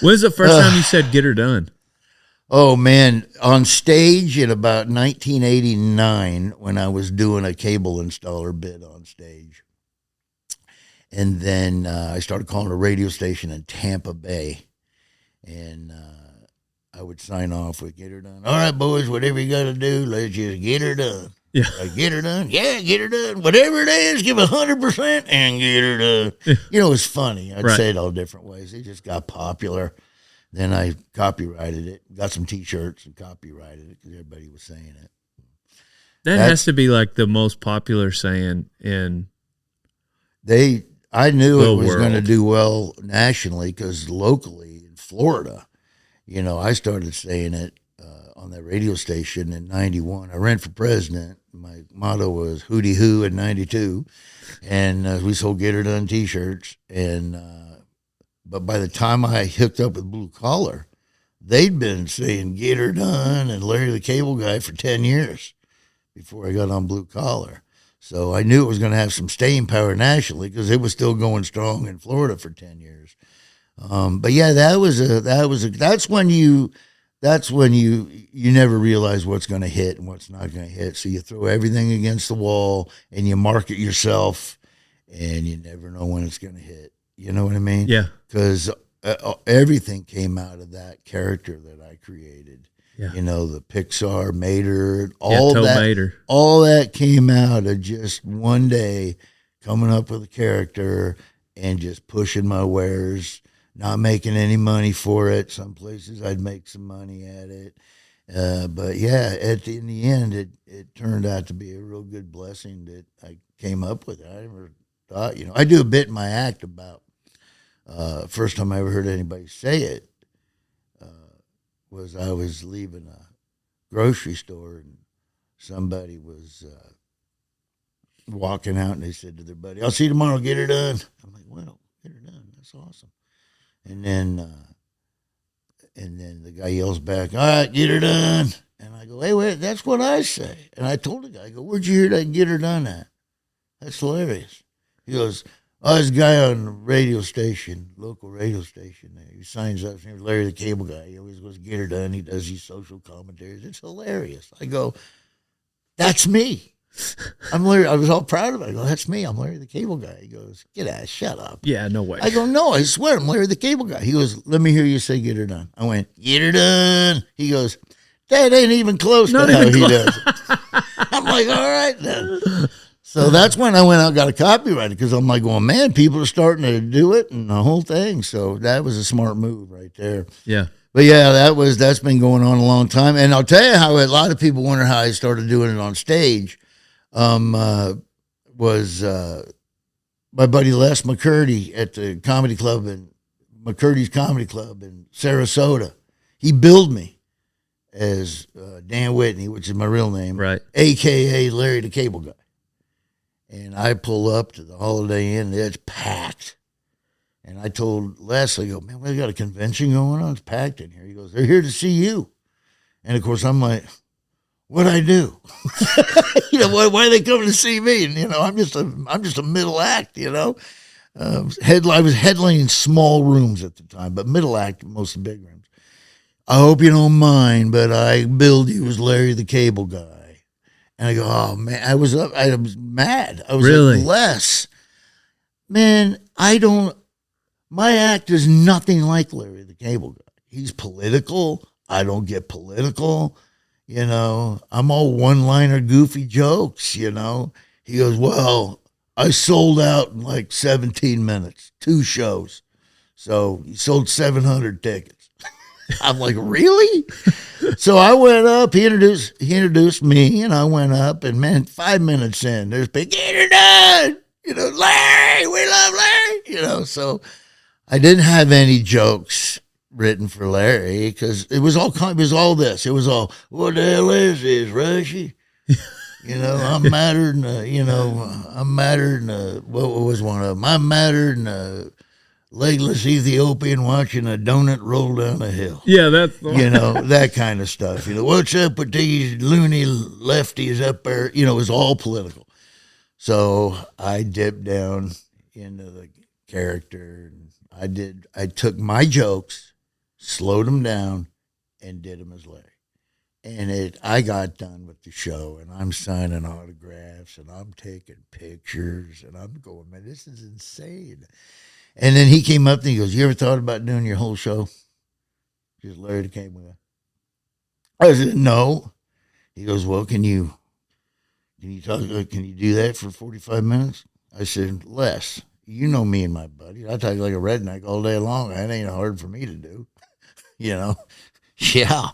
When's the first time you said "get her done"? Oh, man, on stage in about 1989 when I was doing a cable installer bit on stage. And then I started calling a radio station in Tampa Bay. And I would sign off with "get her done." All right, boys, whatever you got to do, let's just get her done. Yeah. Get her done. Yeah, get her done. Whatever it is, give 100% and get her done. You know, it was funny. I'd say it all different ways. It just got popular. Then I copyrighted it, got some T-shirts and copyrighted it because everybody was saying it. That has to be like the most popular saying in I knew the it was world. going to do well nationally because locally in Florida, you know, I started saying it on that radio station in 91. I ran for president. My motto was "Hootie Hoo" in 92. And we sold "Get Her Done" T-shirts. But by the time I hooked up with Blue Collar, they'd been saying "Get Her Done" and Larry the Cable Guy for 10 years before I got on Blue Collar. So I knew it was going to have some staying power nationally because it was still going strong in Florida for 10 years. But yeah, that's when you never realize what's going to hit and what's not going to hit. So you throw everything against the wall and you market yourself, and you never know when it's going to hit. You know what I mean? Yeah. Because everything came out of that character that I created. Yeah. You know, the Pixar Mater, Mater. all that came out of just one day coming up with a character and just pushing my wares, not making any money for it. Some places I'd make some money at it. But yeah, in the end, it turned out to be a real good blessing that I came up with it. I never thought, you know, I do a bit in my act about first time I ever heard anybody say it was I was leaving a grocery store and somebody was walking out and they said to their buddy, "I'll see you tomorrow, get her done." I'm like, "Well, get her done. That's awesome." And then the guy yells back, "All right, get her done." And I go, "Hey, wait, that's what I say." And I told the guy, I go, "Where'd you hear that "get her done" at? That's hilarious." He goes, "Oh, this guy on the radio station, local radio station there. He signs up. His name's Larry the Cable Guy. He always goes, "Get her done." He does these social commentaries. It's hilarious. I go, "That's me." I'm Larry. I was all proud of it. I go, "That's me. I'm Larry the Cable Guy." He goes, "Get out, shut up." Yeah, no way. I go, "No, I swear I'm Larry the Cable Guy." He goes, "Let me hear you say 'get her done.'" I went, "Get her done." He goes, "That ain't even close to how he does it." I'm like, "All right then." So that's when I went out and got a copyright because I'm like, "Well, man, people are starting to do it and the whole thing." So that was a smart move right there. Yeah. But yeah, that's been going on a long time. And I'll tell you how a lot of people wonder how I started doing it on stage. Was my buddy Les McCurdy at the comedy club in McCurdy's Comedy Club in Sarasota. He billed me as Dan Whitney, which is my real name, Right. AKA Larry the Cable Guy. And I pull up to the Holiday Inn, it's packed. And I told Les, I go, "Man, we got a convention going on. It's packed in here." He goes, "They're here to see you." And of course, I'm like, "What'd I do?" You know, why are they coming to see me? And you know, I'm just a middle act. You know, I was headlining small rooms at the time, but middle act, most of the big rooms. "I hope you don't mind, but I billed you as Larry the Cable Guy." And I go, "Oh man," I was mad. I was Really? like, "Les, man, my act is nothing like Larry the Cable Guy. He's political. I don't get political. You know, I'm all one-liner goofy jokes, you know." He goes, "Well, I sold out in like 17 minutes, 2 shows. So he sold 700 tickets. I'm like, "Really?" So I went up, he introduced me, and I went up, and man, 5 minutes in, there's big, "Get her done." You know, "Larry, we love Larry." You know, so I didn't have any jokes written for Larry because it was all this. It was all, "What the hell is this, Rushy?" You know, I'm madder than, what was one of them? "I'm madder than a legless Ethiopian watching a donut roll down a hill." Yeah, that's You know, that kind of stuff. You know, "What's up with these loony lefties up there?" You know, it was all political. So I dipped down into the character. And I took my jokes slowed them down, and did them as Larry. And I got done with the show, and I'm signing autographs, and I'm taking pictures, and I'm going, man, this is insane. And then he came up and he goes, you ever thought about doing your whole show? Just Larry the Cable Guy. I said, no. He goes, well, can you do that for 45 minutes? I said, less. You know me and my buddy. I talk like a redneck all day long. That ain't hard for me to do. You know? Yeah.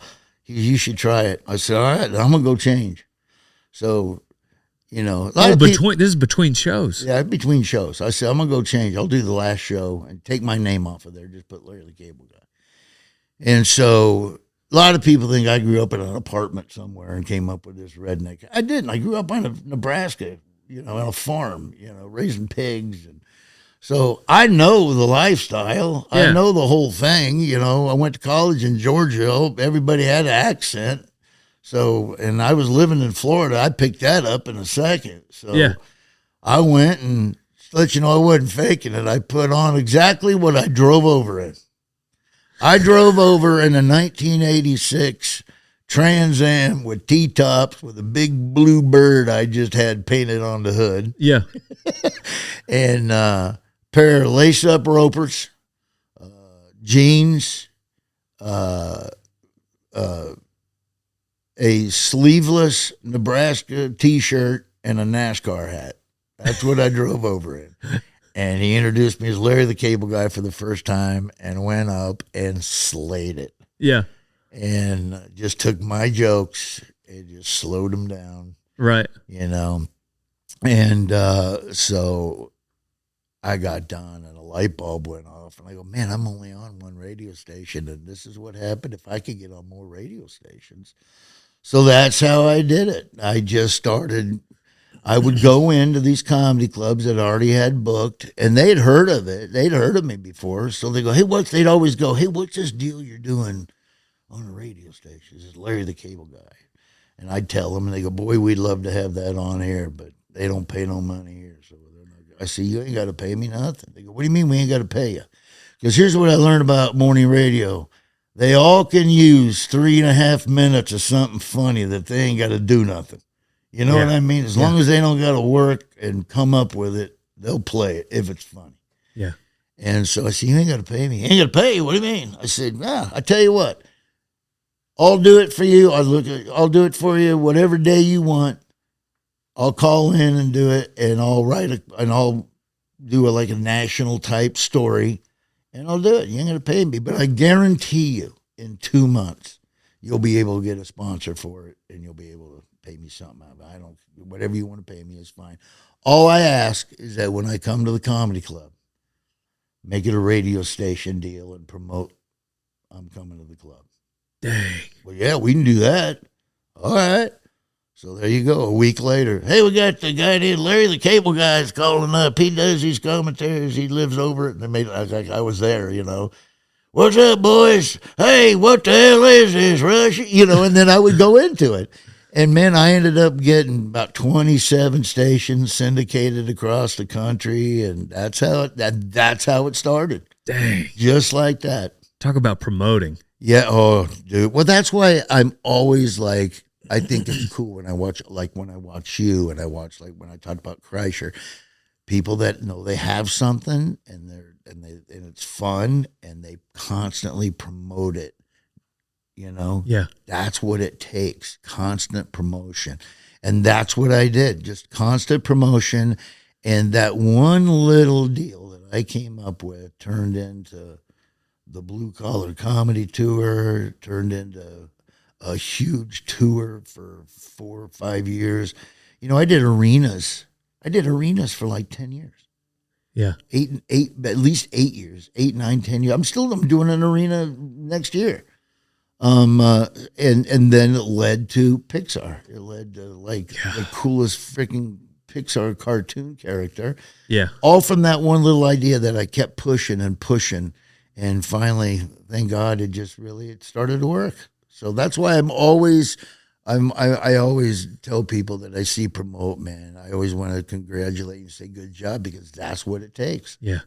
You should try it. I said, all right, I'm going to go change. So, you know. This is between shows. Yeah, between shows. I said, I'm going to go change. I'll do the last show and take my name off of there. Just put Larry the Cable Guy. And so a lot of people think I grew up in an apartment somewhere and came up with this redneck. I didn't. I grew up in Nebraska, you know, on a farm, you know, raising pigs. And so I know the lifestyle. Yeah. I know the whole thing. You know, I went to college in Georgia. Everybody had an accent. So, and I was living in Florida. I picked that up in a second. So yeah. I went and to let you know I wasn't faking it. I put on exactly what I drove over in. I drove over in a 1986 Trans Am with T-tops with a big blue bird I just had painted on the hood. Yeah. And pair of lace-up ropers, jeans, a sleeveless Nebraska T-shirt, and a NASCAR hat. That's what I drove over in. And he introduced me as Larry the Cable Guy for the first time and went up and slayed it. Yeah. And just took my jokes and just slowed them down. Right. You know. And so I got done and a light bulb went off. And I go, man, I'm only on one radio station. And this is what happened if I could get on more radio stations. So that's how I did it. I just started. I would go into these comedy clubs that I already had booked, and they'd heard of it. They'd heard of me before. So they go, hey, they'd always go, hey, what's this deal you're doing on a radio station? This is Larry the Cable Guy. And I'd tell them, and they go, boy, we'd love to have that on here, but they don't pay no money here. So I say, you ain't got to pay me nothing. They go, what do you mean we ain't got to pay you? Because here's what I learned about morning radio. They all can use 3.5 minutes of something funny that they ain't got to do nothing. You know what I mean? As long as they don't got to work and come up with it, they'll play it if it's funny. Yeah. And so I said, you ain't got to pay me. You ain't got to pay you? What do you mean? I said, nah, I tell you what. I'll do it for you. I'll do it for you whatever day you want. I'll call in and do it, and I'll I'll do like a national type story, and I'll do it. You ain't going to pay me, but I guarantee you in 2 months, you'll be able to get a sponsor for it, and you'll be able to pay me something out of it. Whatever you want to pay me is fine. All I ask is that when I come to the comedy club, make it a radio station deal and promote I'm coming to the club. Dang. Well, yeah, we can do that. All right. So there you go. A week later, hey, we got the guy named Larry the Cable Guy is calling up. He does these commentaries. He lives over it. And they made like I was there, you know. What's up, boys? Hey, what the hell is this, Rush? You know, and then I would go into it. And, man, I ended up getting about 27 stations syndicated across the country, and that's how it started. Dang. Just like that. Talk about promoting. Yeah, oh, dude. Well, that's why I'm always like, I think it's cool when I watch you and I watch like when I talk about Kreischer, people that know they have something and it's fun and they constantly promote it. You know, yeah, that's what it takes. Constant promotion. And that's what I did. Just constant promotion. And that one little deal that I came up with turned into the Blue Collar Comedy Tour, turned into a huge tour for 4 or 5 years. You know, I did arenas for like 10 years. Yeah. At least 8 years, 8, 9, 10 years. I'm doing an arena next year. And then it led to Pixar. It led to the coolest freaking Pixar cartoon character. Yeah. All from that one little idea that I kept pushing and pushing. And finally, thank God, it started to work. So that's why I always tell people that I see promote, man. I always want to congratulate and say good job because that's what it takes. Yeah.